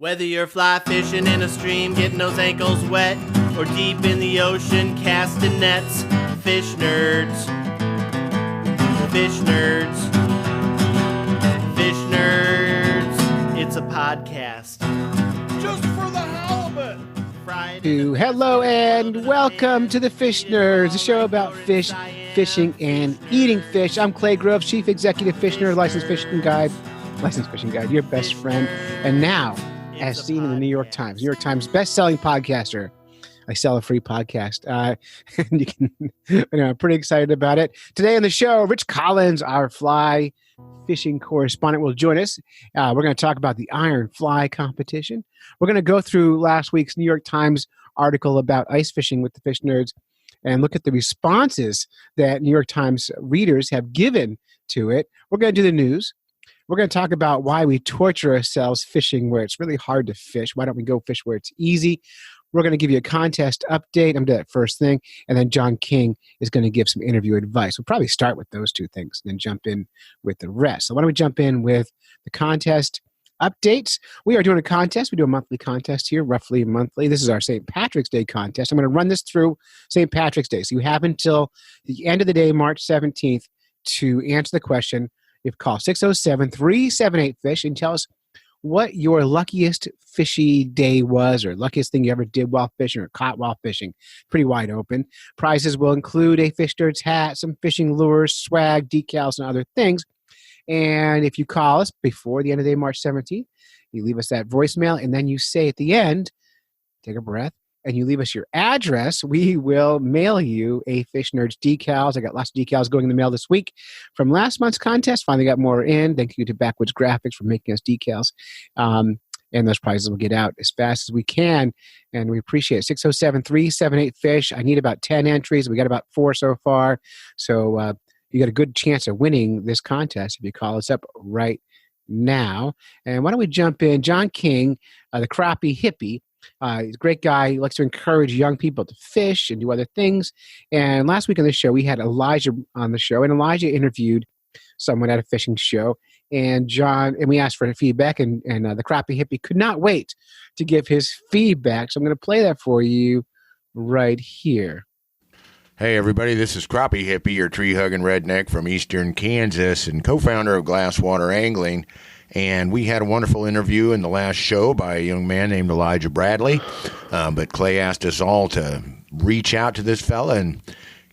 Whether you're fly fishing in a stream, getting those ankles wet, or deep in the ocean casting nets, fish nerds, fish nerds, fish nerds. It's a podcast just for the halibut. Hello and welcome to the Fish Nerds, a show about fish, fishing, and eating fish. I'm Clay Groves, Chief Executive Fish Nerd, licensed fishing guide, your best friend, and now, as seen in the New York Times best-selling podcaster. I sell a free podcast. I'm pretty excited about it. Today on the show, Rich Collins, our fly fishing correspondent, will join us. We're going to talk about the Iron Fly competition. We're going to go through last week's New York Times article about ice fishing with the Fish Nerds and look at the responses that New York Times readers have given to it. We're going to do the news. We're going to talk about why we torture ourselves fishing where it's really hard to fish. Why don't we go fish where it's easy? We're going to give you a contest update. I'm doing that first thing. And then John King is going to give some interview advice. We'll probably start with those two things and then jump in with the rest. So why don't we jump in with the contest updates? We are doing a contest. We do a monthly contest here, roughly monthly. This is our St. Patrick's Day contest. I'm going to run this through St. Patrick's Day. So you have until the end of the day, March 17th, to answer the question. You call 607-378-FISH and tell us what your luckiest fishy day was or luckiest thing you ever did while fishing or caught while fishing. Pretty wide open. Prizes will include a Fish Nerds hat, some fishing lures, swag, decals, and other things. And if you call us before the end of the day, March 17th, you leave us that voicemail, and then you say at the end, take a breath, and you leave us your address, we will mail you a Fish Nerds decals. I got lots of decals going in the mail this week from last month's contest. Finally got more in. Thank you to Backwoods Graphics for making us decals. And those prizes will get out as fast as we can. And we appreciate it. 607-378-FISH. I need about 10 entries. We got about 4 so far. So you got a good chance of winning this contest if you call us up right now. And why don't we jump in? John King, the crappie hippie. He's a great guy. He likes to encourage young people to fish and do other things. And last week on the show, we had Elijah on the show, and Elijah interviewed someone at a fishing show. And we asked for feedback, and the crappie hippie could not wait to give his feedback. So I'm going to play that for you right here. Hey everybody, this is Crappie Hippie, your tree-hugging redneck from eastern Kansas and co-founder of Glasswater Angling. And we had a wonderful interview in the last show by a young man named Elijah Bradley. But Clay asked us all to reach out to this fella and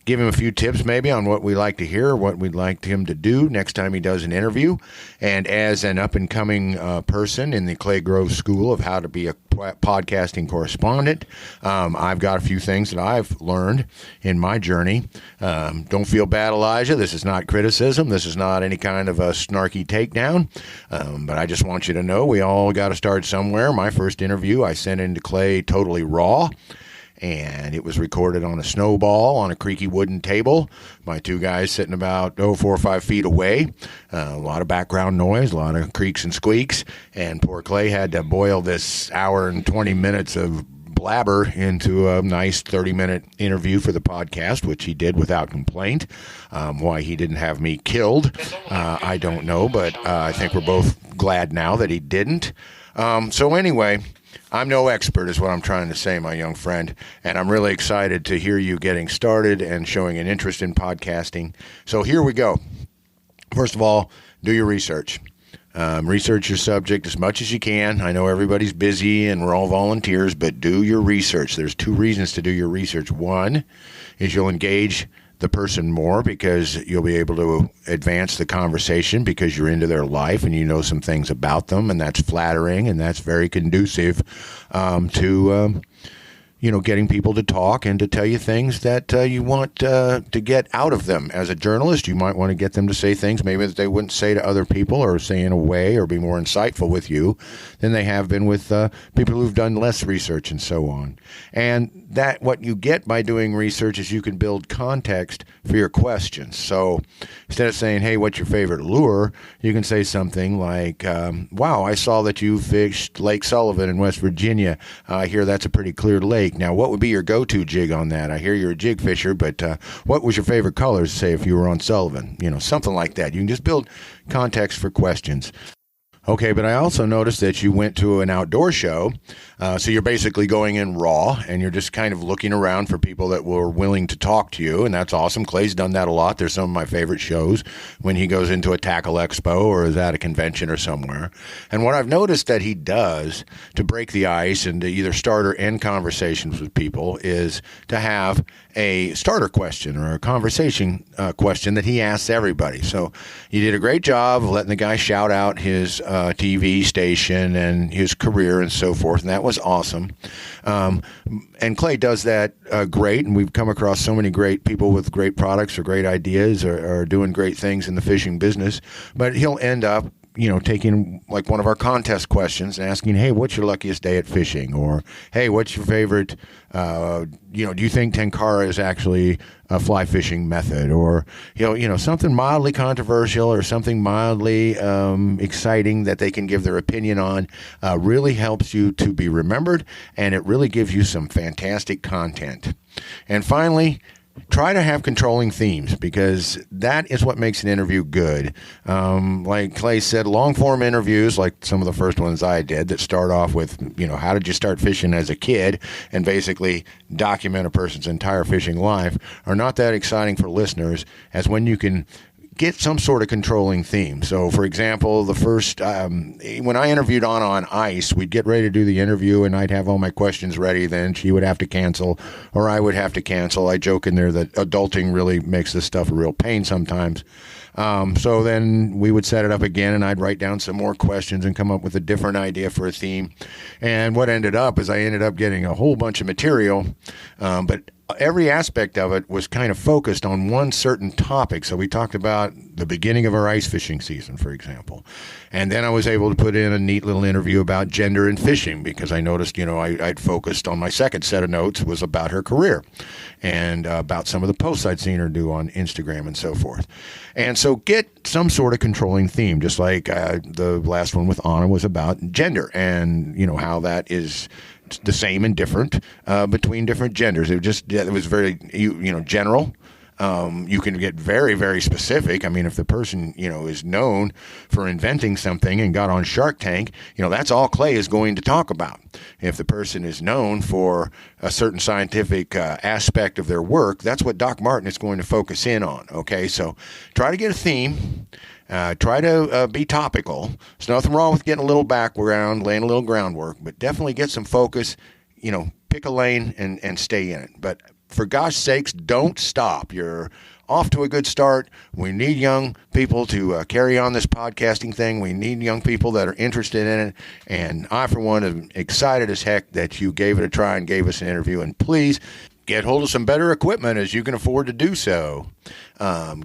give him a few tips maybe on what we like to hear, what we'd like him to do next time he does an interview. And as an up-and-coming person in the Clay Grove School of how to be a podcasting correspondent, I've got a few things that I've learned in my journey. Don't feel bad, Elijah. This is not criticism. This is not any kind of a snarky takedown. But I just want you to know we all got to start somewhere. My first interview I sent into Clay totally raw. And it was recorded on a snowball on a creaky wooden table by 2 guys sitting about 4 or 5 feet away. A lot of background noise, a lot of creaks and squeaks. And poor Clay had to boil this hour and 20 minutes of blabber into a nice 30-minute interview for the podcast, which he did without complaint. Why he didn't have me killed, I don't know, but I think we're both glad now that he didn't. So anyway, I'm no expert is what I'm trying to say, my young friend, and I'm really excited to hear you getting started and showing an interest in podcasting. So here we go. First of all, do your research. Research your subject as much as you can. I know everybody's busy and we're all volunteers, but do your research. There's 2 reasons to do your research. One is you'll engage the person more because you'll be able to advance the conversation because you're into their life and you know some things about them, and that's flattering and that's very conducive to getting people to talk and to tell you things that you want to get out of them. As a journalist, you might want to get them to say things maybe that they wouldn't say to other people or say in a way or be more insightful with you than they have been with people who've done less research and so on. And that what you get by doing research is you can build context for your questions. So instead of saying, hey, what's your favorite lure? You can say something like, wow, I saw that you fished Lake Sullivan in West Virginia. I hear that's a pretty clear lake. Now, what would be your go-to jig on that? I hear you're a jig fisher, but what was your favorite colors, say, if you were on Sullivan? Something like that. You can just build context for questions. Okay, but I also noticed that you went to an outdoor show. So you're basically going in raw and you're just kind of looking around for people that were willing to talk to you. And that's awesome. Clay's done that a lot. There's some of my favorite shows when he goes into a tackle expo or is at a convention or somewhere. And what I've noticed that he does to break the ice and to either start or end conversations with people is to have a starter question or a conversation question that he asks everybody. So you did a great job of letting the guy shout out his TV station and his career and so forth, and that was awesome. And Clay does that great, and we've come across so many great people with great products or great ideas or doing great things in the fishing business, but he'll end up taking like one of our contest questions and asking, hey, what's your luckiest day at fishing? Or, hey, what's your favorite, do you think Tenkara is actually a fly fishing method? Or, something mildly controversial or something mildly exciting that they can give their opinion on really helps you to be remembered, and it really gives you some fantastic content. And finally, try to have controlling themes because that is what makes an interview good. Like Clay said, long-form interviews, like some of the first ones I did that start off with, how did you start fishing as a kid and basically document a person's entire fishing life are not that exciting for listeners as when you can get some sort of controlling theme. So, for example, the first, when I interviewed Anna on ice, we'd get ready to do the interview and I'd have all my questions ready. Then she would have to cancel or I would have to cancel. I joke in there that adulting really makes this stuff a real pain sometimes. So then we would set it up again and I'd write down some more questions and come up with a different idea for a theme. And what ended up is I ended up getting a whole bunch of material, but every aspect of it was kind of focused on one certain topic. So we talked about the beginning of our ice fishing season, for example. And then I was able to put in a neat little interview about gender in fishing because I noticed, I'd focused on my second set of notes was about her career and about some of the posts I'd seen her do on Instagram and so forth. And so get some sort of controlling theme, just like the last one with Anna was about gender and, how that is the same and different between different genders. It was very general. You can get very, very specific. I mean, if the person is known for inventing something and got on Shark Tank, that's all Clay is going to talk about. If the person is known for a certain scientific aspect of their work, that's what Doc Martin is going to focus in on. Okay, so try to get a theme. Try to be topical. There's nothing wrong with getting a little background, laying a little groundwork, but definitely get some focus, pick a lane and stay in it. But for gosh sakes, don't stop. You're off to a good start. We need young people to carry on this podcasting thing. We need young people that are interested in it. And I, for one, am excited as heck that you gave it a try and gave us an interview. And please get hold of some better equipment as you can afford to do so.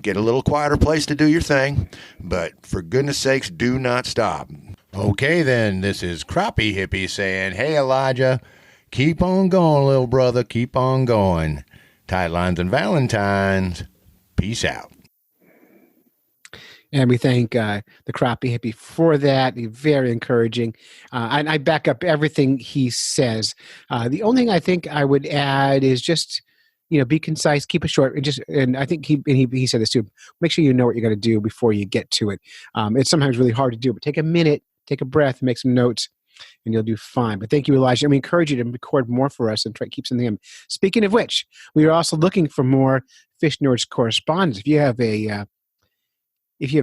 Get a little quieter place to do your thing, but for goodness sakes, do not stop. Okay, then, this is Crappie Hippie saying, hey, Elijah, keep on going, little brother, keep on going. Tight lines and Valentines. Peace out. And we thank the Crappie Hippie for that. Very encouraging. And I back up everything he says. The only thing I think I would add is just, be concise, keep it short. And I think he said this too. Make sure you know what you're going to do before you get to it. It's sometimes really hard to do, but take a minute, take a breath, make some notes, and you'll do fine. But thank you, Elijah. And we encourage you to record more for us and try to keep something in. Speaking of which, we are also looking for more Fish Nerds correspondents. If you have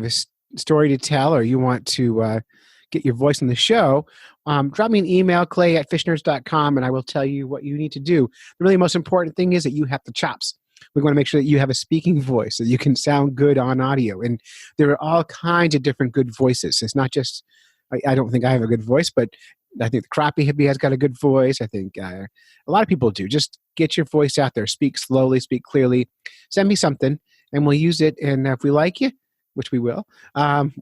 a story to tell or you want to get your voice on the show, drop me an email, clay@fishnerds.com, and I will tell you what you need to do. The really most important thing is that you have the chops. We want to make sure that you have a speaking voice, so you can sound good on audio. And there are all kinds of different good voices. It's not just, I don't think I have a good voice, but I think the Crappie Hippie has got a good voice. I think a lot of people do. Just get your voice out there. Speak slowly, speak clearly. Send me something, and we'll use it. And if we like you, which we will,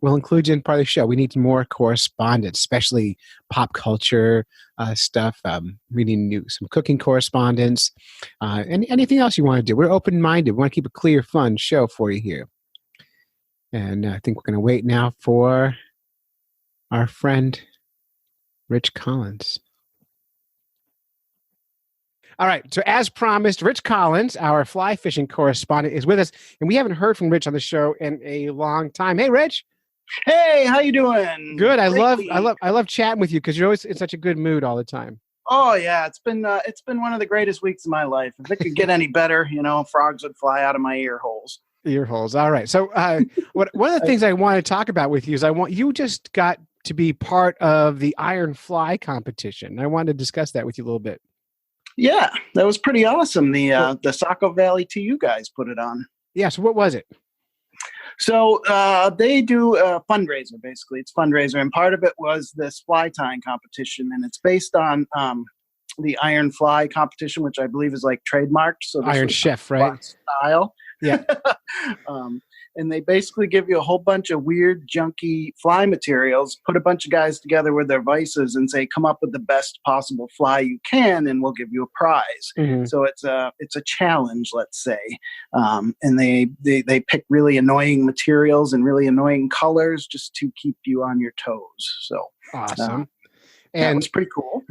we'll include you in part of the show. We need more correspondence, especially pop culture stuff. We need some cooking correspondence, and anything else you want to do. We're open-minded. We want to keep a clear, fun show for you here. And I think we're going to wait now for our friend Rich Collins. All right. So as promised, Rich Collins, our fly fishing correspondent, is with us. And we haven't heard from Rich on the show in a long time. Hey, Rich. Hey, how you doing? Good. I Great love week. I love chatting with you because you're always in such a good mood all the time. Oh yeah, it's been one of the greatest weeks of my life. If it could get any better, frogs would fly out of my ear holes. Ear holes. All right. So one of the things I want to talk about with you is you just got to be part of the Iron Fly competition. I wanted to discuss that with you a little bit. Yeah, that was pretty awesome. The Saco Valley TU guys put it on. Yeah. So what was it? So they do a fundraiser, basically. It's fundraiser, and part of it was this fly tying competition, and it's based on the Iron Fly competition, which I believe is like trademarked. So this Iron Chef, right? Style. Yeah. And they basically give you a whole bunch of weird, junky fly materials, put a bunch of guys together with their vices and say, come up with the best possible fly you can, and we'll give you a prize. Mm-hmm. So it's a challenge, let's say. And they pick really annoying materials and really annoying colors just to keep you on your toes. So awesome. And that was pretty cool.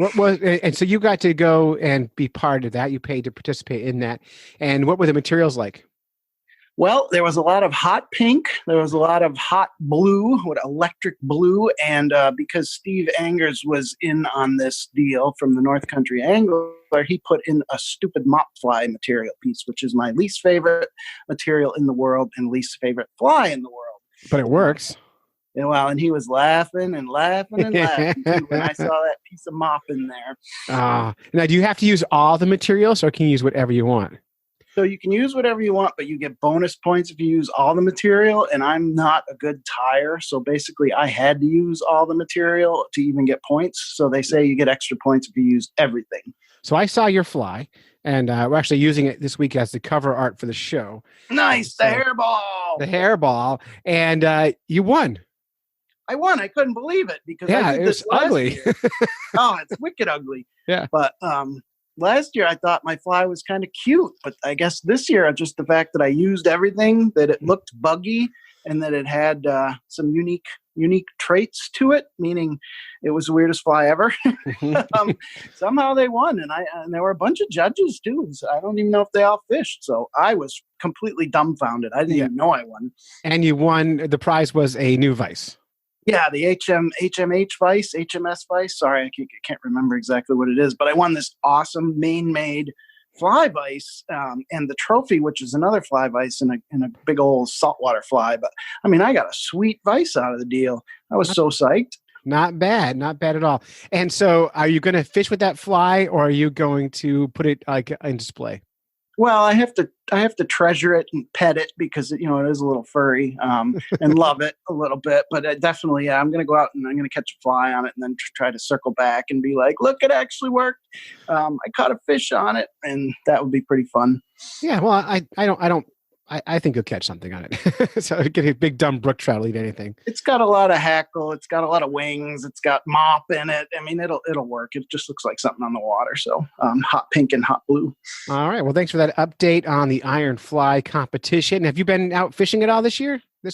And so you got to go and be part of that. You paid to participate in that. And what were the materials like? Well, there was a lot of hot pink. There was a lot of hot blue, electric blue. And because Steve Angers was in on this deal from the North Country Angler, he put in a stupid mop fly material piece, which is my least favorite material in the world and least favorite fly in the world. But it works. And he was laughing and laughing and laughing too when I saw that piece of mop in there. Now, do you have to use all the materials or can you use whatever you want? So you can use whatever you want, but you get bonus points if you use all the material. And I'm not a good tire. So basically, I had to use all the material to even get points. So they say you get extra points if you use everything. So I saw your fly, and we're actually using it this week as the cover art for the show. Nice, the hairball. The hairball. And you won. I won. I couldn't believe it because yeah, I did it was this last ugly. year. Oh, it's wicked ugly. Yeah. But last year I thought my fly was kind of cute, but I guess this year just the fact that I used everything, that it looked buggy, and that it had some unique traits to it, meaning it was the weirdest fly ever. Somehow they won, and there were a bunch of judges too. So I don't even know if they all fished. So I was completely dumbfounded. I didn't even know I won. And you won. The prize was a new vise. Yeah, the HMH vise, HMS vise. Sorry, I can't remember exactly what it is, but I won this awesome Maine-made fly vise and the trophy, which is another fly vise in a big old saltwater fly. But I mean, I got a sweet vise out of the deal. I was so psyched. Not bad at all. And so, are you going to fish with that fly, or are you going to put it like in display? Well, I have to treasure it and pet it because it is a little furry and love it a little bit. But definitely, I'm going to go out and I'm going to catch a fly on it and then try to circle back and be like, look, it actually worked. I caught a fish on it, and that would be pretty fun. Yeah, well, I think you'll catch something on it. So get a big dumb brook trout will eat anything. It's got a lot of hackle. It's got a lot of wings. It's got mop in it. I mean, it'll work. It just looks like something on the water. So hot pink and hot blue. All right. Well, thanks for that update on the Iron Fly competition. Have you been out fishing at all this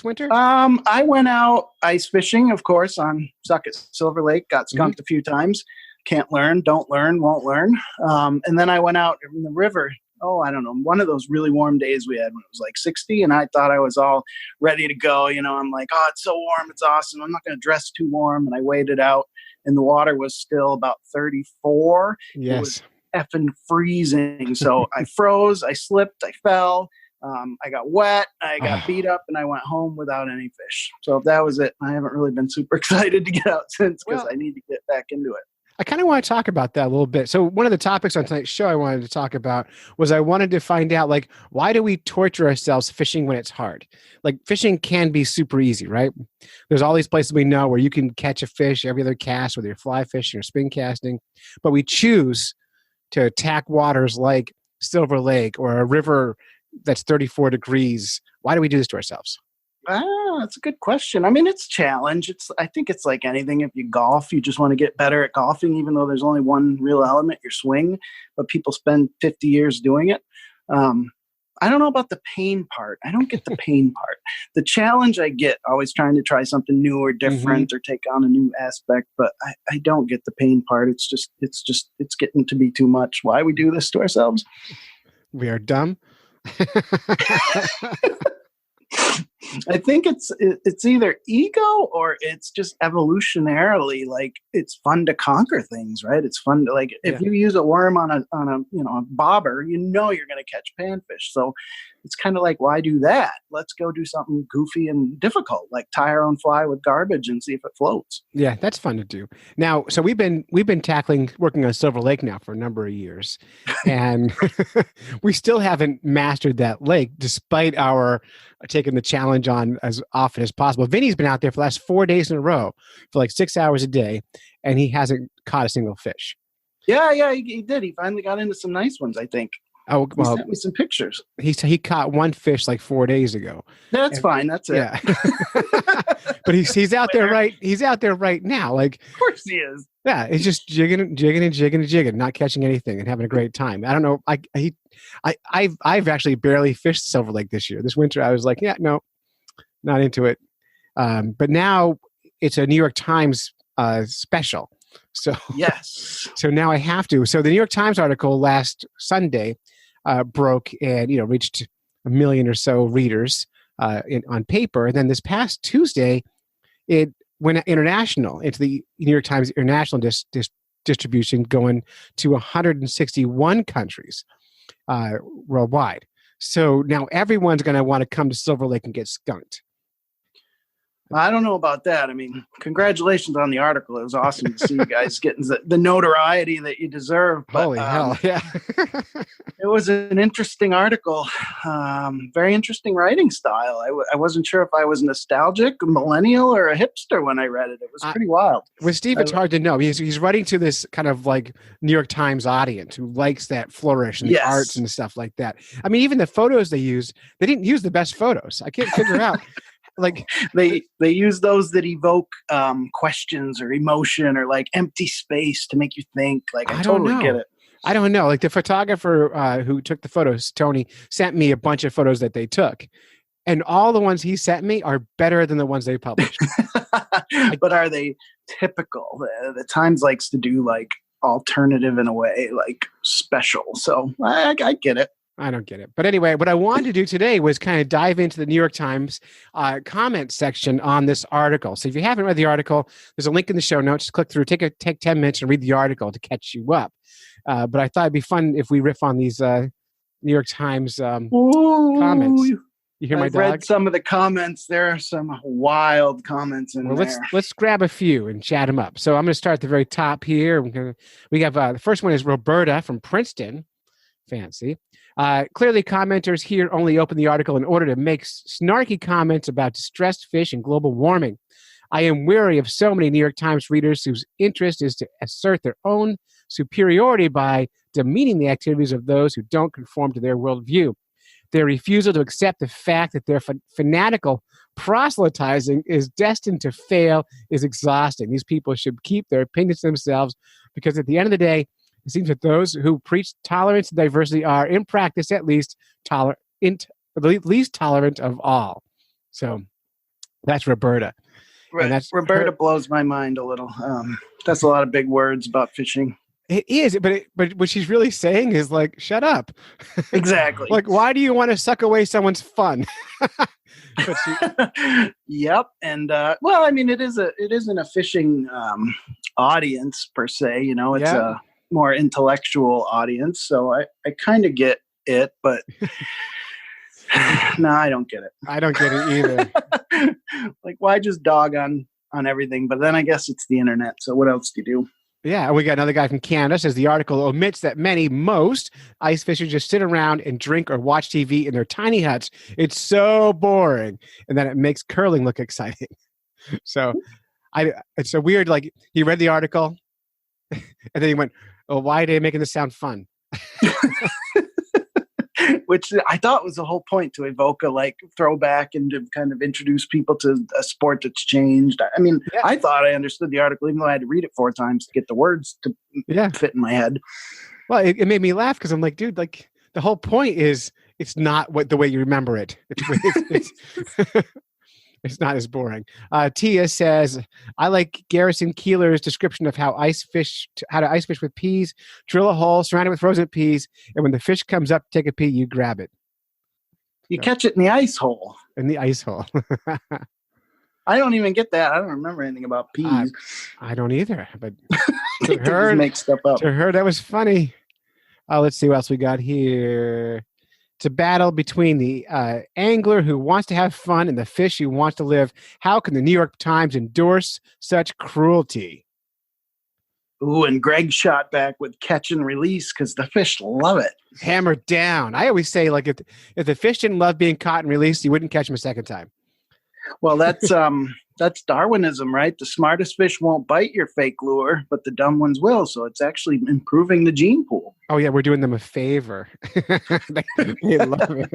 winter? I went out ice fishing, of course, on Sucket Silver Lake. Got skunked a few times. Can't learn, don't learn, won't learn. And then I went out in the river. I don't know, one of those really warm days we had when it was like 60, and I thought I was all ready to go. I'm like, oh, it's so warm. It's awesome. I'm not going to dress too warm. And I waited out, and the water was still about 34. Yes. It was effing freezing. So I froze. I slipped. I fell. I got wet. I got beat up, and I went home without any fish. So that was it. I haven't really been super excited to get out since because I need to get back into it. I kind of want to talk about that a little bit. So one of the topics on tonight's show I wanted to talk about was I wanted to find out, like, why do we torture ourselves fishing when it's hard? Like, fishing can be super easy, right? There's all these places we know where you can catch a fish every other cast, whether you're fly fishing or spin casting, but we choose to attack waters like Silver Lake or a river that's 34 degrees. Why do we do this to ourselves? That's a good question. I mean, it's a challenge. I think it's like anything. If you golf, you just want to get better at golfing, even though there's only one real element, your swing, but people spend 50 years doing it. I don't know about the pain part. I don't get the pain part. The challenge I get, always trying to try something new or different or take on a new aspect, but I don't get the pain part. It's getting to be too much. Why we do this to ourselves? We are dumb. I think it's either ego or it's just evolutionarily like it's fun to conquer things, right? It's fun to like if you use a worm on a a bobber, you're going to catch panfish. So it's kind of like, why do that? Let's go do something goofy and difficult, like tie our own fly with garbage and see if it floats. Yeah, that's fun to do. Now, so we've been working on Silver Lake now for a number of years, and we still haven't mastered that lake, despite our taking the challenge on as often as possible. Vinny's been out there for the last 4 days in a row for like 6 hours a day, and he hasn't caught a single fish. Yeah, he did. He finally got into some nice ones, I think. Oh, well, he sent me some pictures. He caught one fish like 4 days ago. That's fine. That's it. Yeah. But he's out there right. He's out there right now. Like, of course he is. Yeah, he's just jigging, not catching anything and having a great time. I don't know. I've actually barely fished Silver Lake this year. This winter, I was like, yeah, no, not into it. But now it's a New York Times special. So yes. So now I have to. So the New York Times article last Sunday broke and reached 1 million or so readers on paper. And then this past Tuesday, it went international into the New York Times international distribution, going to 161 countries worldwide. So now everyone's going to want to come to Silver Lake and get skunked. I don't know about that. I mean, congratulations on the article. It was awesome to see you guys getting the notoriety that you deserve. But, holy hell, yeah. It was an interesting article. Very interesting writing style. I wasn't sure if I was nostalgic, a millennial, or a hipster when I read it. It was pretty wild. With Steve, it's hard to know. He's writing to this kind of like New York Times audience who likes that flourish and the arts and stuff like that. I mean, even the photos they used, they didn't use the best photos. I can't figure out. Like they use those that evoke questions or emotion or like empty space to make you think. Like I totally get it. I don't know. Like the photographer who took the photos, Tony, sent me a bunch of photos that they took, and all the ones he sent me are better than the ones they published. But are they typical? The Times likes to do like alternative in a way, like special. So I get it. I don't get it. But anyway, what I wanted to do today was kind of dive into the New York Times comment section on this article. So if you haven't read the article, there's a link in the show notes. Just click through, take 10 minutes and read the article to catch you up. But I thought it'd be fun if we riff on these New York Times comments. You hear my dog? I've read some of the comments. There are some wild comments in there. Let's grab a few and chat them up. So I'm going to start at the very top here. We have the first one is Roberta from Princeton. Fancy. Clearly, commenters here only open the article in order to make snarky comments about distressed fish and global warming. I am weary of so many New York Times readers whose interest is to assert their own superiority by demeaning the activities of those who don't conform to their worldview. Their refusal to accept the fact that their fanatical proselytizing is destined to fail is exhausting. These people should keep their opinions to themselves because at the end of the day, it seems that those who preach tolerance and diversity are, in practice at least, least tolerant of all. So that's Roberta. Right. Roberta blows my mind a little. That's a lot of big words about fishing. It is, but what she's really saying is like, shut up. Exactly. Like, why do you want to suck away someone's fun? Yep. And well, I mean, it isn't a fishing audience per se. It's a more intellectual audience, so I kind of get it, but no, I don't get it. I don't get it either. Like, why just dog on everything? But then I guess it's the internet, so what else do you do? Yeah, we got another guy from Canada says the article omits that most ice fishers just sit around and drink or watch TV in their tiny huts. It's so boring, and then it makes curling look exciting. So it's so weird. Like, he read the article and then he went, oh, why are they making this sound fun? Which I thought was the whole point, to evoke a like throwback and to kind of introduce people to a sport that's changed. I mean, I thought I understood the article, even though I had to read it 4 times to get the words to fit in my head. Well, it made me laugh because I'm like, dude, like the whole point is it's not the way you remember it. It's not as boring. Tia says, I like Garrison Keeler's description of how to ice fish with peas. Drill a hole, surround it with frozen peas, and when the fish comes up, take a pea, you grab it. You catch it in the ice hole. in the ice hole. I don't even get that. I don't remember anything about peas. I don't either. But They to just her, make stuff up. that was funny. Let's see what else we got here. It's a battle between the angler who wants to have fun and the fish who wants to live. How can the New York Times endorse such cruelty? Ooh, and Greg shot back with catch and release because the fish love it. Hammered down. I always say, like, if the fish didn't love being caught and released, you wouldn't catch them a second time. Well, that's Darwinism, right? The smartest fish won't bite your fake lure, but the dumb ones will. So it's actually improving the gene pool. Oh, yeah, we're doing them a favor. They love it.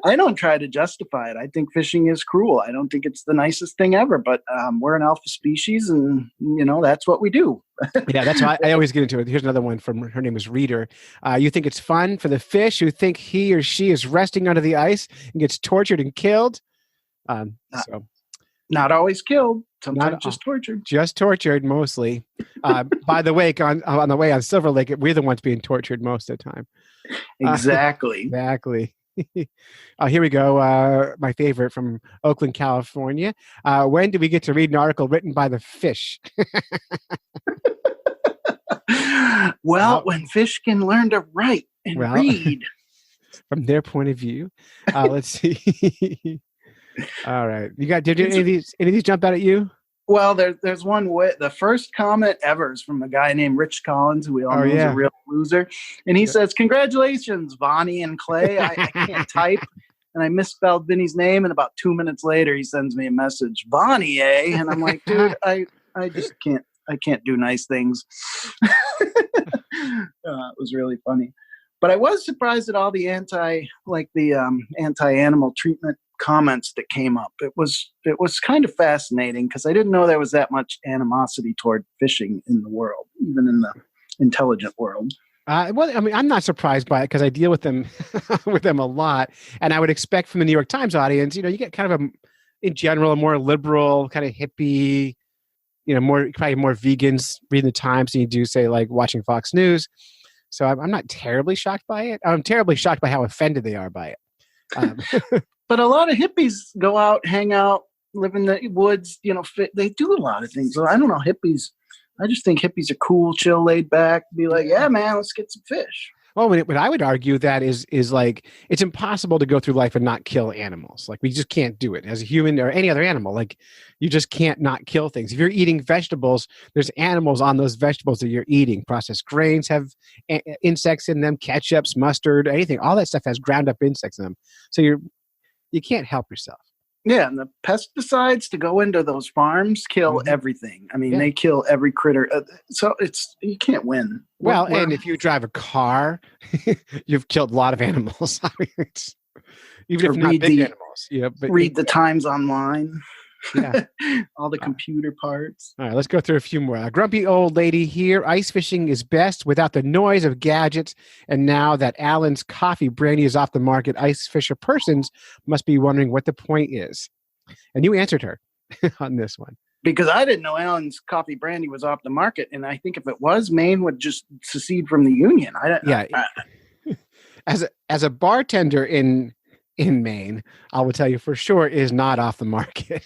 I don't try to justify it. I think fishing is cruel. I don't think it's the nicest thing ever, but we're an alpha species and, that's what we do. Yeah, that's why I always get into it. Here's another one from her name is Reader. You think it's fun for the fish who think he or she is resting under the ice and gets tortured and killed? Not always killed. Sometimes just tortured. Just tortured mostly. By the way, on the way on Silver Lake, we're the ones being tortured most of the time. Exactly. Exactly. Here we go. My favorite from Oakland, California. When do we get to read an article written by the fish? Well, when fish can learn to write and read. From their point of view. Let's see. All right. Did any of these jump out at you? Well, there's one way. The first comment ever is from a guy named Rich Collins, who we all know is a real loser. And he says, "Congratulations, Bonnie and Clay. I can't type. And I misspelled Vinny's name. And about 2 minutes later, he sends me a message, Bonnie, eh? And I'm like, dude, I just can't. I can't do nice things." It was really funny. But I was surprised at all the anti-animal treatment comments that came up. It was kind of fascinating because I didn't know there was that much animosity toward fishing in the world, even in the intelligent world. Well, I mean, I'm not surprised by it because I deal with them a lot, and I would expect from the New York Times audience, you get kind of in general, a more liberal, kind of hippie, probably more vegans reading the Times than you do, say, like watching Fox News. So I'm not terribly shocked by it. I'm terribly shocked by how offended they are by it. But a lot of hippies go out, hang out, live in the woods. They do a lot of things. So I don't know, hippies. I just think hippies are cool, chill, laid back. Be like, yeah, man, let's get some fish. Well, what I would argue that is like it's impossible to go through life and not kill animals. Like we just can't do it as a human or any other animal. Like you just can't not kill things. If you're eating vegetables, there's animals on those vegetables that you're eating. Processed grains have insects in them, ketchups, mustard, anything. All that stuff has ground up insects in them. So you can't help yourself. Yeah, and the pesticides to go into those farms kill everything. I mean, they kill every critter. So you can't win. Well, and if you drive a car, you've killed a lot of animals. I mean, even if not big animals. But read the Times online. Yeah. All the computer parts. All right, let's go through a few more. Grumpy old lady here. Ice fishing is best without the noise of gadgets. And now that Allen's coffee brandy is off the market, ice fisher persons must be wondering what the point is. And you answered her on this one. Because I didn't know Allen's coffee brandy was off the market. And I think if it was, Maine would just secede from the union. As a bartender in Maine, I will tell you for sure is not off the market.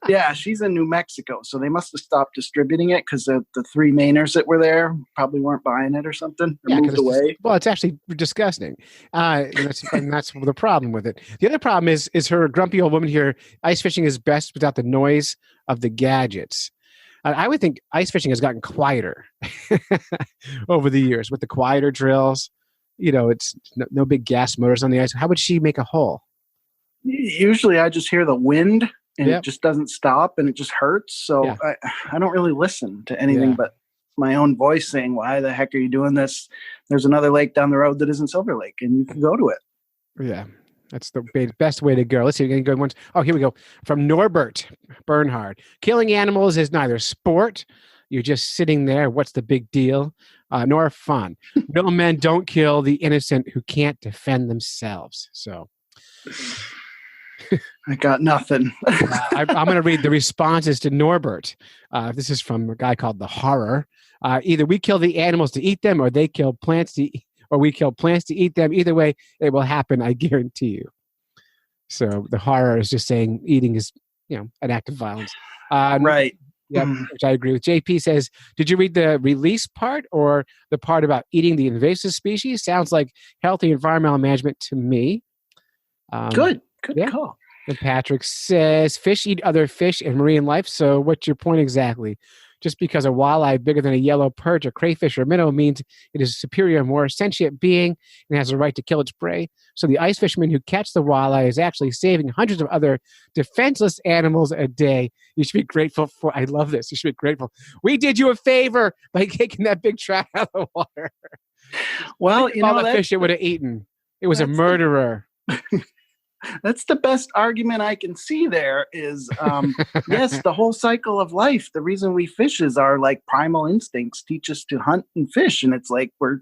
Yeah, she's in New Mexico, so they must have stopped distributing it because the three Mainers that were there probably weren't buying it or something. Or moved away. It's actually disgusting. And that's the problem with it. The other problem is her grumpy old woman here. Ice fishing is best without the noise of the gadgets. I would think ice fishing has gotten quieter over the years with the quieter drills. It's no big gas motors on the ice. How would she make a hole? Usually I just hear the wind and it just doesn't stop and it just hurts. So I don't really listen to anything but my own voice saying, why the heck are you doing this? There's another lake down the road that isn't Silver Lake and you can go to it. Yeah, that's the best way to go. Let's see. We're going to go once. Oh, here we go. From Norbert Bernhard. Killing animals is neither sport. You're just sitting there. What's the big deal? Nor fun. Real men don't kill the innocent who can't defend themselves. So I got nothing. I'm going to read the responses to Norbert. This is from a guy called The Horror. Either we kill the animals to eat them or they kill plants to eat, or we kill plants to eat them. Either way, it will happen. I guarantee you. So the horror is just saying eating is, an act of violence. Right. Yeah, which I agree with. JP says, did you read the release part or the part about eating the invasive species? Sounds like healthy environmental management to me. Good yeah. call. And Patrick says, fish eat other fish in marine life. So what's your point exactly? Just because a walleye bigger than a yellow perch, a crayfish, or minnow means it is a superior, more sentient being and has a right to kill its prey. So the ice fisherman who catch the walleye is actually saving hundreds of other defenseless animals a day. You should be grateful for. I love this. You should be grateful. We did you a favor by taking that big trout out of the water. Well, all the fish it would have eaten. It was a murderer. That's the best argument I can see there is, yes, the whole cycle of life. The reason we fish is our like primal instincts teach us to hunt and fish. And it's like we're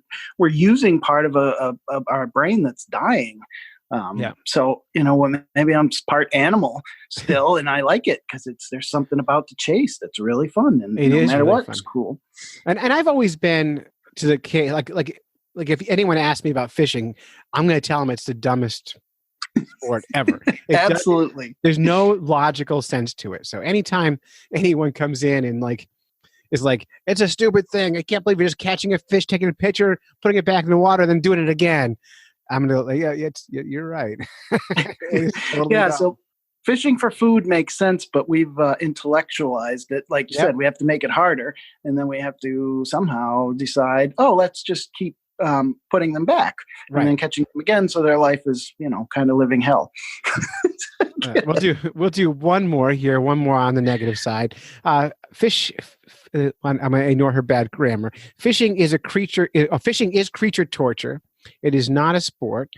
using part of our brain that's dying. So, maybe I'm part animal still and I like it because there's something about the chase that's really fun. And no matter really what, fun. It's cool. And I've always been to the case, like if anyone asks me about fishing, I'm going to tell them it's the dumbest sport ever. Absolutely. There's no logical sense to it. So anytime anyone comes in and is like, it's a stupid thing. I can't believe you're just catching a fish, taking a picture, putting it back in the water, then doing it again. I'm gonna you're right. Totally dumb. So fishing for food makes sense, but we've intellectualized it. Like you said, we have to make it harder, and then we have to somehow decide, let's just keep putting them back and then catching them again, so their life is kind of living hell. We'll do one more on the negative side. Fish. I'm gonna ignore her bad grammar. Fishing is creature torture. It is not a sport.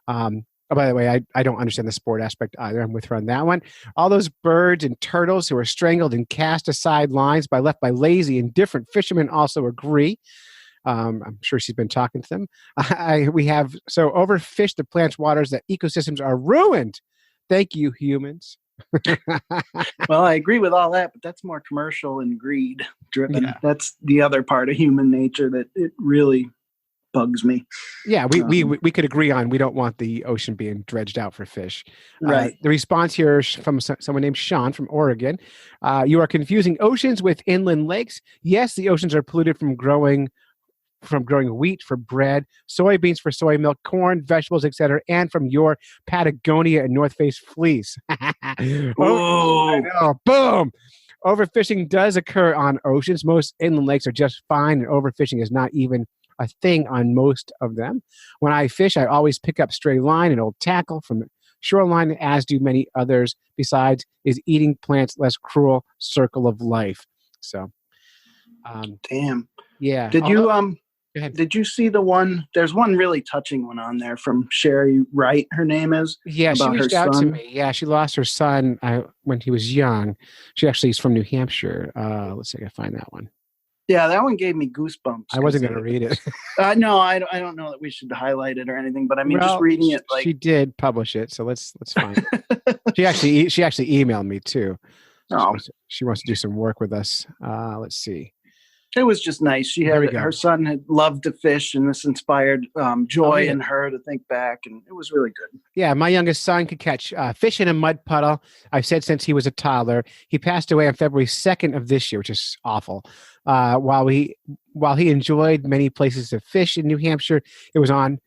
By the way, I don't understand the sport aspect either. I'm with her on that one. All those birds and turtles who are strangled and cast aside lines left by lazy, indifferent fishermen also agree. I'm sure she's been talking to them. We have so overfished the plants' waters that ecosystems are ruined. Thank you, humans. Well, I agree with all that, but that's more commercial and greed driven. Yeah. That's the other part of human nature that it really bugs me. Yeah, we could agree on we don't want the ocean being dredged out for fish. Right. The response here is from someone named Sean from Oregon. You are confusing oceans with inland lakes. Yes, the oceans are polluted from growing wheat for bread, soybeans for soy milk, corn, vegetables, etc., and from your Patagonia and North Face fleece. Oh, boom! Overfishing does occur on oceans. Most inland lakes are just fine, and overfishing is not even a thing on most of them. When I fish, I always pick up stray line and old tackle from the shoreline, as do many others. Besides, is eating plants less cruel? Circle of life. So, damn. Yeah. Did you see the one? There's one really touching one on there from Sherry Wright, her name is. Yeah, she reached out to me. Yeah, she lost her son when he was young. She actually is from New Hampshire. Let's see if I can find that one. Yeah, that one gave me goosebumps. I wasn't going to read it. No, I don't know that we should highlight it or anything, but I mean, just reading it. Like she did publish it, so let's find it. She actually emailed me too. She wants to do some work with us. Let's see. It was just nice. She had her son had loved to fish, and this inspired joy in her to think back, and it was really good. Yeah, my youngest son could catch fish in a mud puddle. I've said since he was a toddler. He passed away on February 2nd of this year, which is awful. While he enjoyed many places to fish in New Hampshire, it was on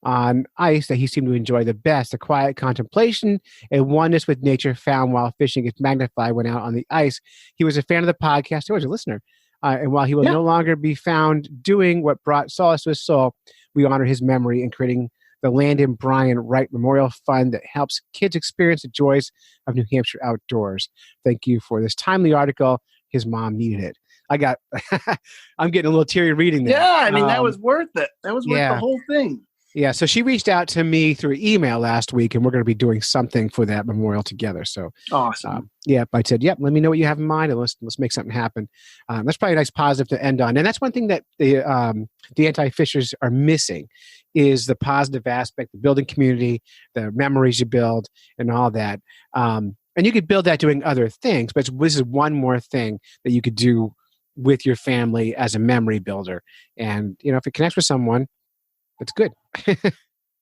ice that he seemed to enjoy the best. The quiet contemplation and oneness with nature found while fishing is magnified when out on the ice. He was a fan of the podcast. He was a listener. And while he will no longer be found doing what brought solace to his soul, we honor his memory in creating the Landon Bryan Wright Memorial Fund that helps kids experience the joys of New Hampshire outdoors. Thank you for this timely article. His mom needed it. I'm getting a little teary reading that. Yeah, I mean, that was worth it. That was worth the whole thing. Yeah, so she reached out to me through email last week, and we're going to be doing something for that memorial together. So awesome. I said, let me know what you have in mind, and let's make something happen. That's probably a nice positive to end on, and that's one thing that the anti-fishers are missing is the positive aspect, the building community, the memories you build, and all that. And you could build that doing other things, but this is one more thing that you could do with your family as a memory builder. And if it connects with someone, it's good.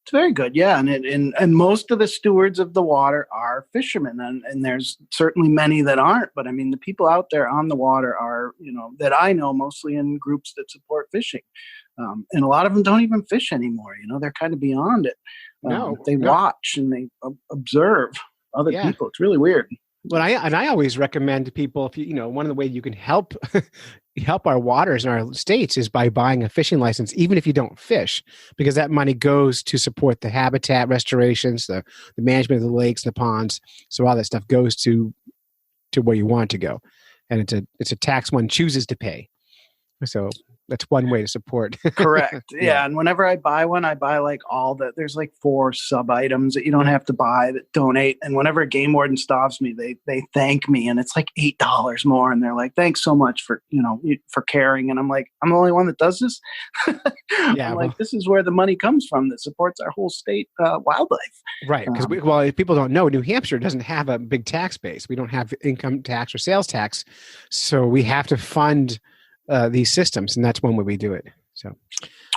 It's very good, yeah, and most of the stewards of the water are fishermen, and there's certainly many that aren't. But I mean, the people out there on the water are, that I know, mostly in groups that support fishing, and a lot of them don't even fish anymore. They're kind of beyond it. They watch and they observe other people. It's really weird. Well, I always recommend to people, if one of the ways you can help our waters in our states is by buying a fishing license, even if you don't fish, because that money goes to support the habitat restorations, the management of the lakes, the ponds. So all that stuff goes to where you want to go, and it's a tax one chooses to pay. So that's one way to support. Correct. Yeah. And whenever I buy one, I buy there's 4 sub items that you don't have to buy that donate. And whenever a game warden stops me, they thank me, and it's like $8 more. And they're like, thanks so much for, for caring. And I'm like, I'm the only one that does this. Yeah. This is where the money comes from that supports our whole state wildlife. Right. Because if people don't know, New Hampshire doesn't have a big tax base. We don't have income tax or sales tax. So we have to fund these systems, and that's one way we do it. So,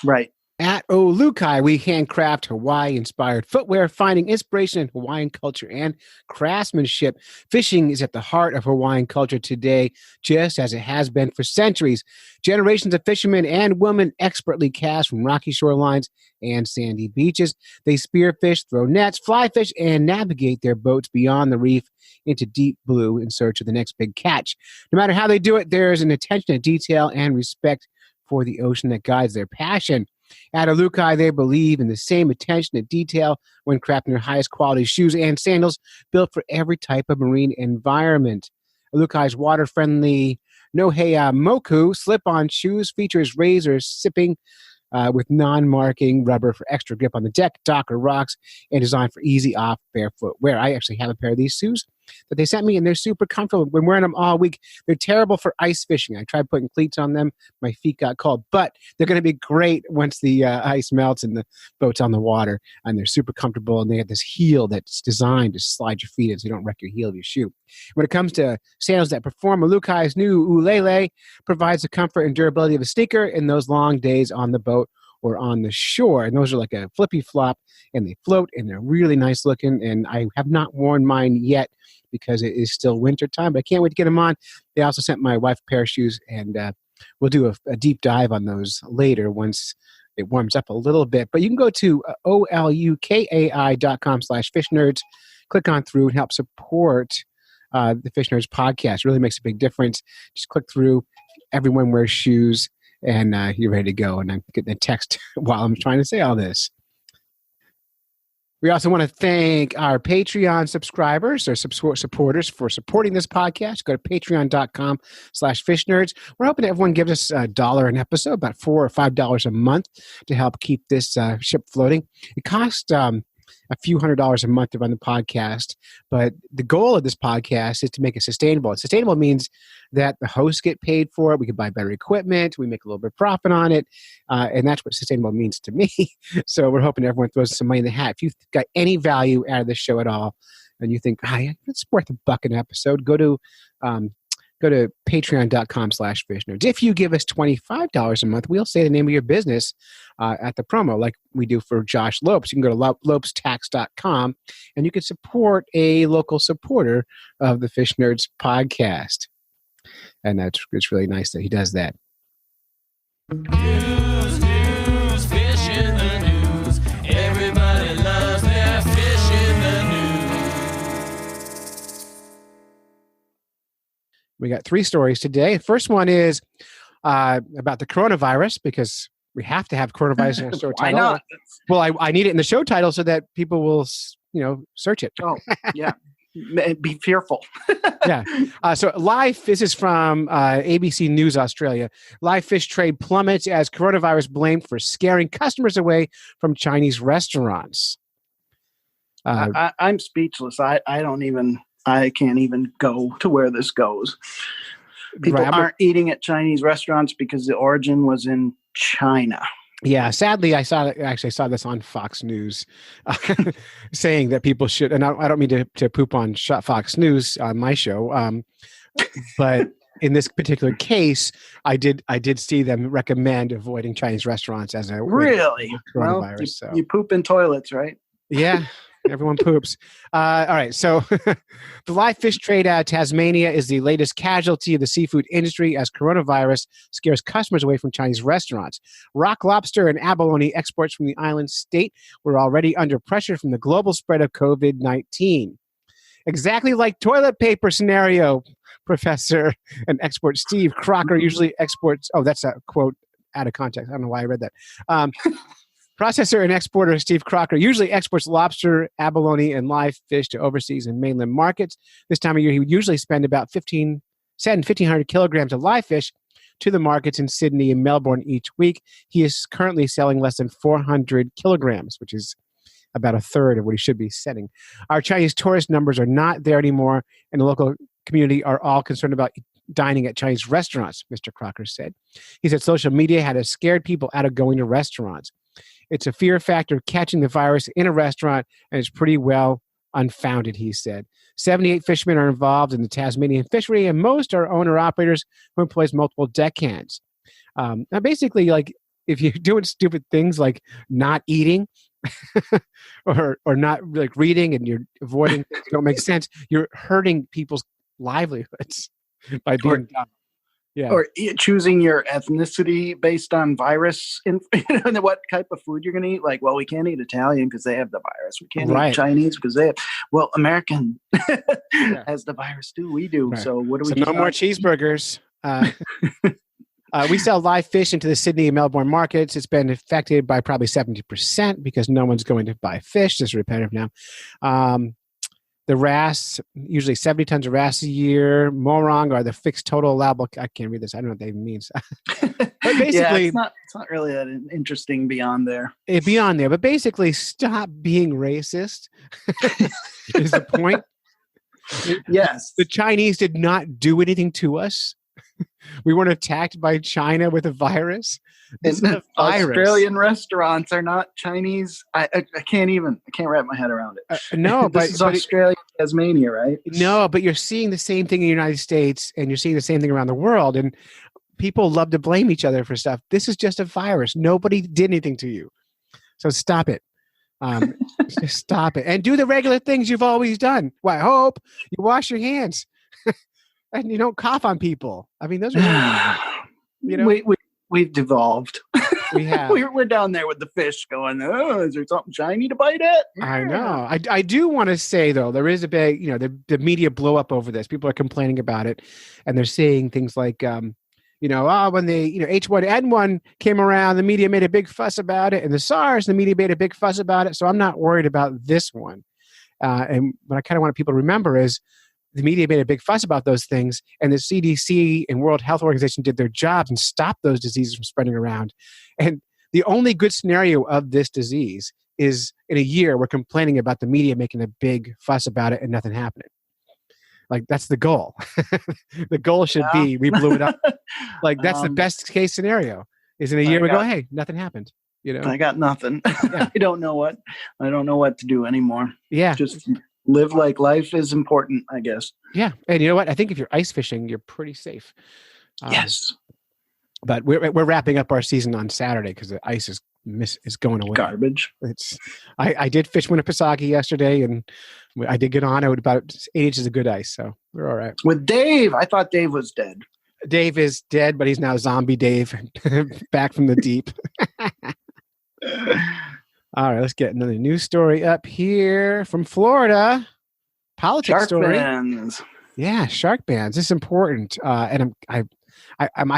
right. At Olukai, we handcraft Hawaii-inspired footwear, finding inspiration in Hawaiian culture and craftsmanship. Fishing is at the heart of Hawaiian culture today, just as it has been for centuries. Generations of fishermen and women expertly cast from rocky shorelines and sandy beaches. They spearfish, throw nets, fly fish, and navigate their boats beyond the reef into deep blue in search of the next big catch. No matter how they do it, there is an attention to detail and respect for the ocean that guides their passion. At Olukai, they believe in the same attention to detail when crafting their highest quality shoes and sandals built for every type of marine environment. Alukai's water-friendly Nohea Moku slip-on shoes features razor sipping with non-marking rubber for extra grip on the deck, dock, or rocks, and designed for easy off barefoot wear. I actually have a pair of these shoes that they sent me, and they're super comfortable. Been wearing them all week. They're terrible for ice fishing. I tried putting cleats on them. My feet got cold, but they're going to be great once the ice melts and the boat's on the water, and they're super comfortable, and they have this heel that's designed to slide your feet in so you don't wreck your heel of your shoe. When it comes to sandals that perform, Alukai's new Ulele provides the comfort and durability of a sneaker in those long days on the boat or on the shore. And those are like a flippy flop, and they float, and they're really nice looking. And I have not worn mine yet because it is still winter time, but I can't wait to get them on. They also sent my wife a pair of shoes, and we'll do a deep dive on those later once it warms up a little bit. But you can go to olukai.com/fishnerds, click on through and help support the Fish Nerds podcast. It really makes a big difference. Just click through. Everyone wears shoes, and you're ready to go. And I'm getting a text while I'm trying to say all this. We also want to thank our Patreon subscribers or supporters for supporting this podcast. Go to patreon.com/fishnerds. We're hoping everyone gives us $1 an episode, about $4 or $5 a month to help keep this ship floating. It costs a few $100s a month to run the podcast, but the goal of this podcast is to make it sustainable. And sustainable means that the hosts get paid for it. We can buy better equipment. We make a little bit of profit on it. And that's what sustainable means to me. So we're hoping everyone throws some money in the hat. If you've got any value out of this show at all, and you think, it's worth $1 an episode, go to patreon.com/fishnerds. If you give us $25 a month, we'll say the name of your business at the promo, like we do for Josh Lopes. You can go to lopestax.com, and you can support a local supporter of the Fish Nerds podcast. And it's really nice that he does that. News, fish in the news. Everybody loves their fish in the news. We got 3 stories today. The first one is about the coronavirus, because we have to have coronavirus in our show title. Why not? Well, I need it in the show title so that people will, search it. Oh, yeah. Be fearful. Yeah. So this is from ABC News Australia. Live fish trade plummets as coronavirus blamed for scaring customers away from Chinese restaurants. I'm speechless. I can't even go to where this goes. People aren't eating at Chinese restaurants because the origin was in China. Yeah, sadly, I saw this on Fox News, saying that people should. And I don't mean to poop on Fox News on my show, but in this particular case, I did see them recommend avoiding Chinese restaurants as a way to Really? Well, coronavirus. So you poop in toilets, right? yeah, everyone poops. All right, so the live fish trade out of Tasmania is the latest casualty of the seafood industry as coronavirus scares customers away from Chinese restaurants. Rock lobster and abalone exports from the island state were already under pressure from the global spread of COVID-19. Exactly like toilet paper scenario, Professor and expert Steve Crocker usually exports. Oh, that's a quote out of context. I don't know why I read that. Processor and exporter Steve Crocker usually exports lobster, abalone, and live fish to overseas and mainland markets. This time of year, he would usually spend about 1,500 kilograms of live fish to the markets in Sydney and Melbourne each week. He is currently selling less than 400 kilograms, which is about a third of what he should be setting. Our Chinese tourist numbers are not there anymore, and the local community are all concerned about dining at Chinese restaurants, Mr. Crocker said. He said social media had scared people out of going to restaurants. It's a fear factor of catching the virus in a restaurant, and it's pretty well unfounded, he said. 78 fishermen are involved in the Tasmanian fishery, and most are owner-operators who employs multiple deckhands. Now, basically, like, if you're doing stupid things like not eating or not like reading and you're avoiding things that don't make sense, you're hurting people's livelihoods by being dumb. Yeah. Or choosing your ethnicity based on virus and what type of food you're going to eat. Like, well, we can't eat Italian because they have the virus. We can't eat Chinese because they have. Well, American has the virus too. We do. Right. So what do So we? no more cheeseburgers. We sell live fish into the Sydney and Melbourne markets. It's been affected by probably 70% because no one's going to buy fish. This is repetitive now. The wrasse, usually 70 tons of wrasse a year. Morong are the fixed total allowable. I can't read this. I don't know what that even means. But basically, it's not really that interesting beyond there. Beyond there. But basically, stop being racist is the point. Yes. The Chinese did not do anything to us. We weren't attacked by China with a virus. This is a virus. Australian restaurants are not Chinese. I can't wrap my head around it. No, but this is Australia, Tasmania, right? No, but you're seeing the same thing in the United States, and you're seeing the same thing around the world. And people love to blame each other for stuff. This is just a virus. Nobody did anything to you, so stop it. Just stop it and do the regular things you've always done. Well, I hope you wash your hands and you don't cough on people. I mean, those are we've devolved. We have. We're down there with the fish going, oh, is there something shiny to bite at? I know. I do want to say, though, there is a big, the media blow up over this. People are complaining about it, and they're saying things like, when the H1N1 came around, the media made a big fuss about it, and the SARS, the media made a big fuss about it. So I'm not worried about this one. And what I kind of want people to remember is the media made a big fuss about those things, and the CDC and World Health Organization did their jobs and stopped those diseases from spreading around. And the only good scenario of this disease is in a year we're complaining about the media making a big fuss about it and nothing happening. Like, that's the goal. The goal should be we blew it up. Like, that's the best case scenario is in a year we go, hey, nothing happened. I got nothing. Yeah. I don't know what to do anymore. Yeah. Just live like life is important, I guess. Yeah. And you know what? I think if you're ice fishing, you're pretty safe. Yes. But we're wrapping up our season on Saturday because the ice is going away. Garbage. I did fish Winnipesaukee yesterday, and I did get on it with about 8 inches of good ice, so we're all right. With Dave, I thought Dave was dead. Dave is dead, but he's now zombie Dave, back from the deep. All right, let's get another news story up here from Florida. Politics shark story. Bans. Yeah, shark bans. This is important. And I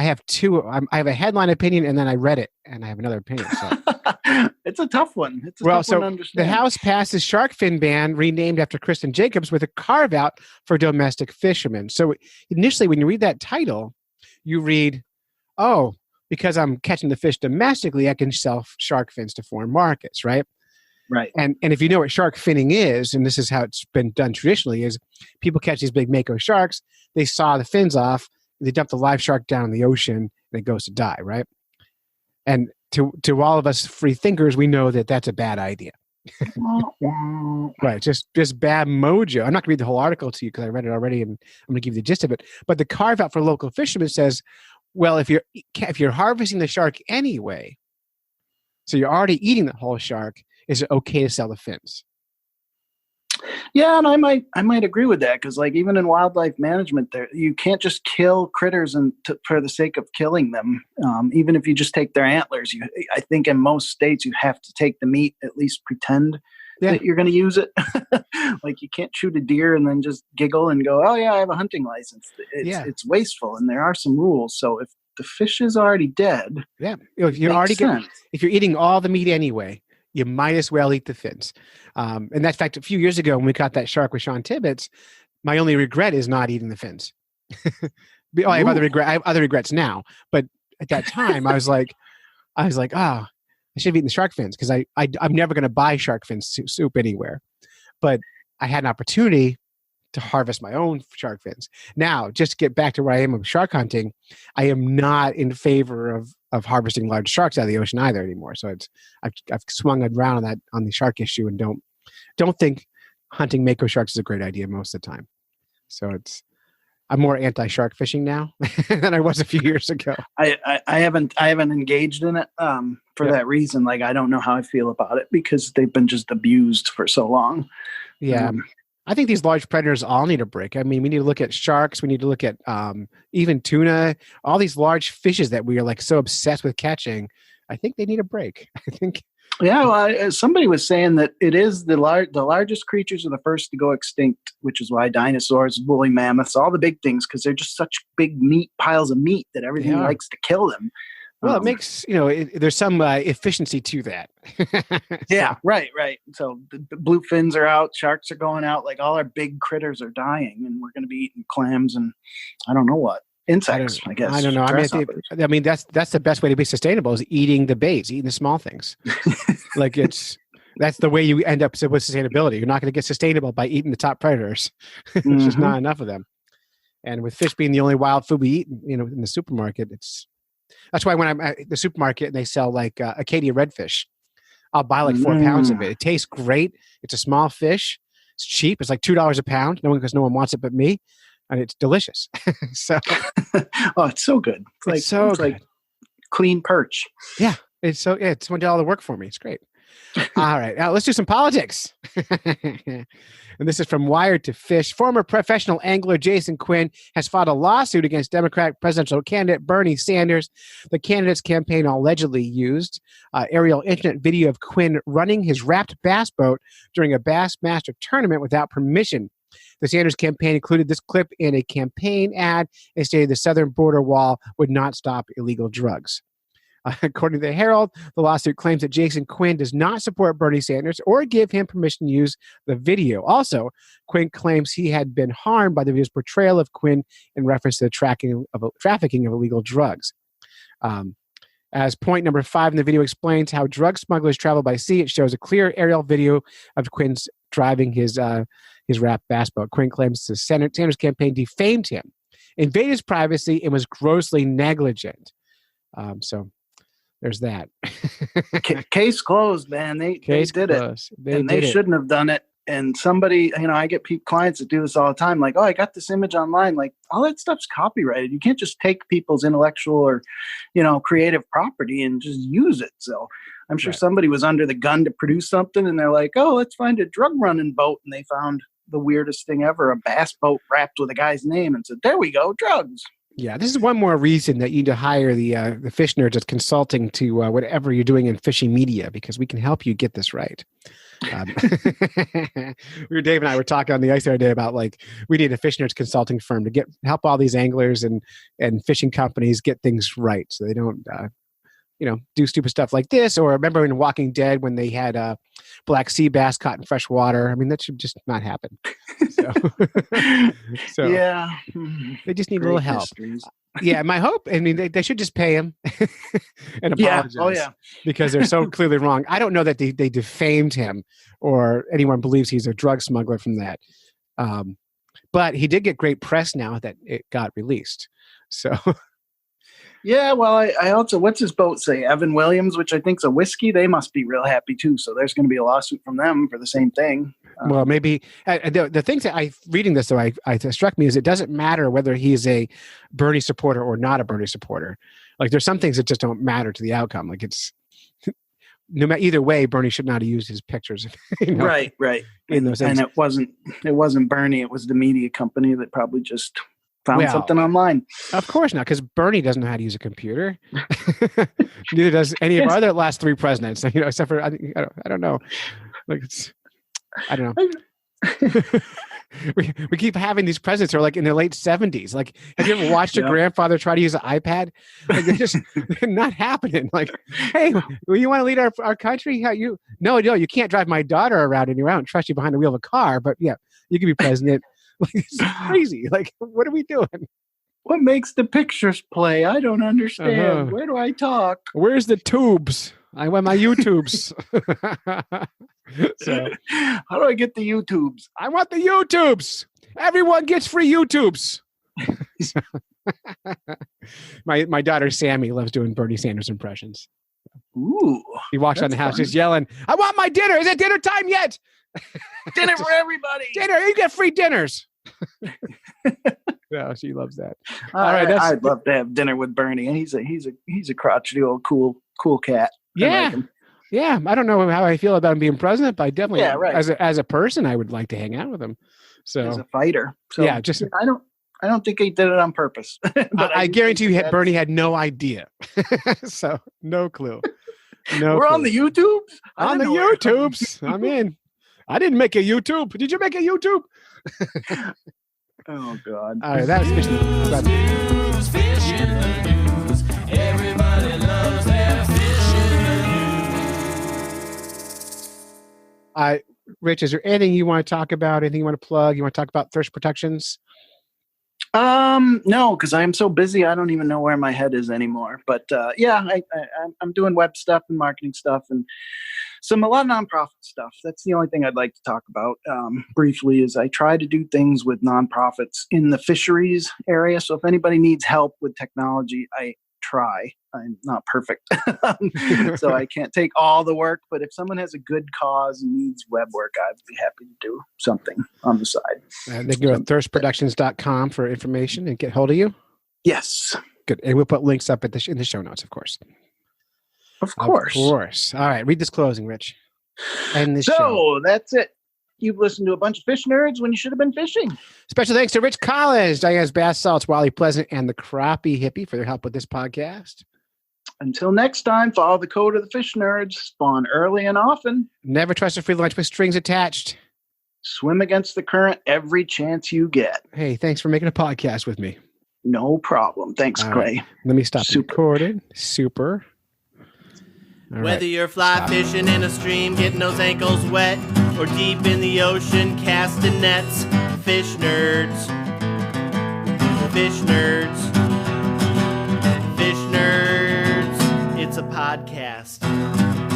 have two. I have a headline opinion, and then I read it, and I have another opinion. So. It's a tough one. It's a tough one to understand. The House passed a shark fin ban renamed after Kristen Jacobs with a carve-out for domestic fishermen. So initially, when you read that title, you read, oh, because I'm catching the fish domestically, I can sell shark fins to foreign markets, right? Right. And if you know what shark finning is, and this is how it's been done traditionally, is people catch these big mako sharks, they saw the fins off, they dump the live shark down in the ocean, and it goes to die, right? And to all of us free thinkers, we know that that's a bad idea. Right, just bad mojo. I'm not going to read the whole article to you because I read it already, and I'm going to give you the gist of it. But the carve out for local fishermen says, well, if you're harvesting the shark anyway, so you're already eating the whole shark, is it okay to sell the fins? Yeah, and I might agree with that because, like, even in wildlife management, there you can't just kill critters for the sake of killing them. Even if you just take their antlers, I think in most states you have to take the meat, at least pretend that you're going to use it. Like, you can't shoot a deer and then just giggle and go, "Oh yeah, I have a hunting license." It's wasteful, and there are some rules. So if the fish is already dead, if you're eating all the meat anyway, you might as well eat the fins. And that fact, a few years ago when we caught that shark with Sean Tibbetts, my only regret is not eating the fins. I have other regrets now, but at that time I was like, I should have eaten the shark fins because I'm never going to buy shark fin soup anywhere. But I had an opportunity to harvest my own shark fins. Now, just to get back to where I am with shark hunting, I am not in favor of harvesting large sharks out of the ocean either anymore. So I've swung around on the shark issue and don't think hunting mako sharks is a great idea most of the time. So I'm more anti-shark fishing now than I was a few years ago. I haven't engaged in it for that reason. Like, I don't know how I feel about it because they've been just abused for so long. Yeah. I think these large predators all need a break. I mean, we need to look at sharks. We need to look at even tuna, all these large fishes that we are like so obsessed with catching. I think they need a break. I think. Yeah, well, somebody was saying that it is the largest creatures are the first to go extinct, which is why dinosaurs, woolly mammoths, all the big things, because they're just such big piles of meat that everything likes to kill them. Well, it makes, there's some efficiency to that. Yeah, right. So the blue fins are out, sharks are going out, like all our big critters are dying, and we're going to be eating clams and I don't know what. Insects, I guess. I don't know. I mean, that's the best way to be sustainable is eating the baits, eating the small things. Like that's the way you end up with sustainability. You're not going to get sustainable by eating the top predators. There's just not enough of them. And with fish being the only wild food we eat, in the supermarket, that's why when I'm at the supermarket and they sell like Acadia redfish, I'll buy like 4 pounds of it. It tastes great. It's a small fish. It's cheap. It's like $2 a pound. Because no one wants it but me. And it's delicious. So, oh, it's so good. It's good. Like clean perch. Yeah, it's $1 to work for me. It's great. All right, now let's do some politics. And this is from Wired to Fish. Former professional angler Jason Quinn has filed a lawsuit against Democratic presidential candidate Bernie Sanders. The candidate's campaign allegedly used aerial internet video of Quinn running his wrapped bass boat during a Bassmaster tournament without permission. The Sanders campaign included this clip in a campaign ad and stated the southern border wall would not stop illegal drugs. According to the Herald, the lawsuit claims that Jason Quinn does not support Bernie Sanders or give him permission to use the video. Also, Quinn claims he had been harmed by the video's portrayal of Quinn in reference to the trafficking of illegal drugs. As point number 5 in the video explains how drug smugglers travel by sea, it shows a clear aerial video of Quinn's driving his wrapped bass boat. Quinn claims the Sanders campaign defamed him, invaded his privacy, and was grossly negligent. So there's that. Case closed, man. They did it. They shouldn't have done it. And somebody, I get clients that do this all the time. Like, oh, I got this image online. Like, all that stuff's copyrighted. You can't just take people's intellectual or, creative property and just use it. So I'm sure somebody was under the gun to produce something, and they're like, oh, let's find a drug running boat. And they found the weirdest thing ever, a bass boat wrapped with a guy's name, and said, there we go, drugs. Yeah, this is one more reason that you need to hire the fish nerds as consulting to whatever you're doing in fishing media, because we can help you get this right. Dave and I were talking on the ice the other day about we need a fish nerds consulting firm to help all these anglers and fishing companies get things right, so they don't do stupid stuff like this. Or remember in Walking Dead when they had black sea bass caught in fresh water? I mean, that should just not happen. So yeah, they just need a little help. Yeah, my hope. I mean, they should just pay him and apologize. Oh yeah, because they're so clearly wrong. I don't know that they defamed him or anyone believes he's a drug smuggler from that. But he did get great press now that it got released. So. Yeah, well, I also, what's his boat say? Evan Williams, which I think's a whiskey. They must be real happy too. So there's going to be a lawsuit from them for the same thing. Well, maybe the things that reading this though, I struck me is it doesn't matter whether he's a Bernie supporter or not a Bernie supporter. Like there's some things that just don't matter to the outcome. Like it's no matter either way, Bernie should not have used his pictures. Right. In those And it wasn't Bernie. It was the media company that probably just found something online. Of course not, because Bernie doesn't know how to use a computer. Neither does any of our other last three presidents. Except for I don't know. Like I don't know. we keep having these presidents who are like in their late 70s. Like, have you ever watched your grandfather try to use an iPad? Like, they're just not happening. Like, hey, you want to lead our country? No, you can't drive my daughter around anywhere. I don't trust you behind the wheel of a car. But yeah, you can be president. Like, it's crazy. Like, what are we doing? What makes the pictures play? I don't understand. Where do I talk? Where's the tubes? I want my YouTubes. So, how do I get the YouTubes? I want the YouTubes. Everyone gets free YouTubes. My daughter Sammy loves doing Bernie Sanders impressions. Ooh, he walks around the house just yelling, "I want my dinner! Is it dinner time yet? Dinner for everybody! Dinner! You get free dinners!" Yeah, she loves that. All right, I'd love to have dinner with Bernie. He's a crotchety old cool cat. Yeah. Yeah, I don't know how I feel about him being president, but I definitely, as a person, I would like to hang out with him. So as a fighter, so yeah, just I don't think he did it on purpose. But I guarantee you, Bernie had no idea, so no clue. We're on the YouTubes. On the YouTubes, I'm in. I didn't make a YouTube. Did you make a YouTube? Oh God! All right, that was Fishing news. Everybody loves their fishing news. Rich, is there anything you want to talk about? Anything you want to plug? You want to talk about thirst protections? No, because I'm so busy, I don't even know where my head is anymore. But yeah, I'm doing web stuff and marketing stuff and a lot of nonprofit stuff. That's the only thing I'd like to talk about briefly. Is I try to do things with nonprofits in the fisheries area. So if anybody needs help with technology, I try. I'm not perfect, so I can't take all the work. But if someone has a good cause and needs web work, I'd be happy to do something on the side. They can go to thirstproductions.com for information and get hold of you. Yes. Good. And we'll put links up in the show notes, of course. Of course. Of course. All right. Read this closing, Rich. And so that's it. You've listened to a bunch of fish nerds when you should have been fishing. Special thanks to Rich Collins, Diana's Bass Salts, Wally Pleasant, and the Crappie Hippie for their help with this podcast. Until next time, follow the code of the fish nerds. Spawn early and often. Never trust a free lunch with strings attached. Swim against the current every chance you get. Hey, thanks for making a podcast with me. No problem. Thanks, Clay. Right. Let me stop recording. Super. Whether you're fly fishing in a stream, getting those ankles wet, or deep in the ocean, casting nets, fish nerds. Fish nerds. Fish nerds. It's a podcast.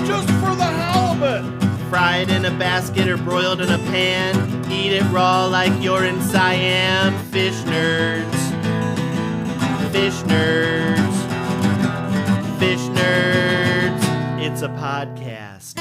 Just for the halibut. Fried in a basket or broiled in a pan. Eat it raw like you're in Siam. Fish nerds. Fish nerds. Fish nerds. It's a podcast.